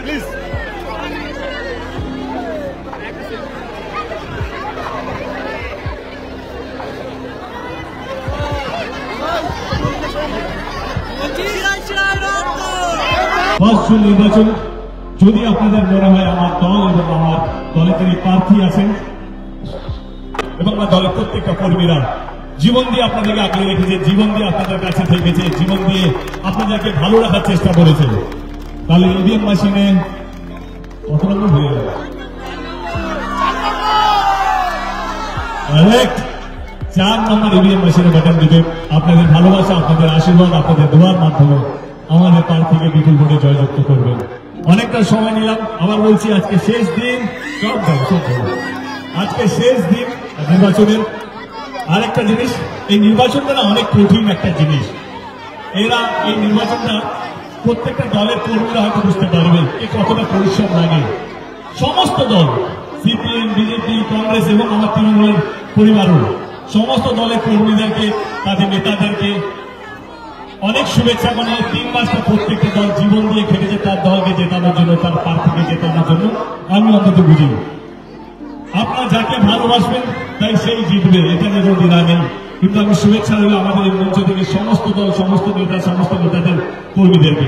Please. নির্বাচন যদি আপনাদের মনে হয় আমার দল এবং আমার দলের যিনি প্রার্থী আছেন এবং আমার দলের প্রত্যেকটা কর্মীরা জীবন দিয়ে আপনাদেরকে আগলে রেখেছে, জীবন দিয়ে আপনাদের কাছে থেকেছে, জীবন দিয়ে আপনাদেরকে ভালো রাখার চেষ্টা করেছে, তাহলে ইভিএম মেশিনে কত নম্বর হয়ে গেল? 4 নম্বর ইভিএম মেশিনে বাটন দিবে। আপনাদের ভালোবাসা, আপনাদের আশীর্বাদ, আপনাদের দোয়ার মাধ্যমে আমাদের প্রার্থীকে বিপুল ভোটে জয়যুক্ত করবেন। অনেকটা সময় নিলাম, আবার বলছি আজকে শেষ দিন, আজকে শেষ দিন নির্বাচনের। আরেকটা জিনিস, এই নির্বাচনটা না অনেক কঠিন একটা জিনিস। এরা এই নির্বাচনটা প্রত্যেকটা দলের কর্মীরা হয়তো বুঝতে পারবে কতটা পরিশ্রম লাগে। সমস্ত দল, সিপিএম, বিজেপি, কংগ্রেস এবং আমার তৃণমূলের পরিবারও, সমস্ত দলের কর্মীদেরকে, তাদের নেতাদেরকে অনেক শুভেচ্ছা জানাই। 3 মাসটা প্রত্যেকটা দল জীবন দিয়ে খেটেছে তার দলকে জেতানোর জন্য, তার প্রার্থীকে জেতানোর জন্য। আমি অন্তত বুঝি আপনারা যাকে ভালোবাসবেন তাই সেই জিতবে, এটা নিয়ে কোনো দ্বিধা নেই। কিন্তু আমি শুভেচ্ছা রইল আমাদের এই মঞ্চ থেকে সমস্ত দল, সমস্ত নেতা, সমস্ত নেতাদের কর্মীদেরকে।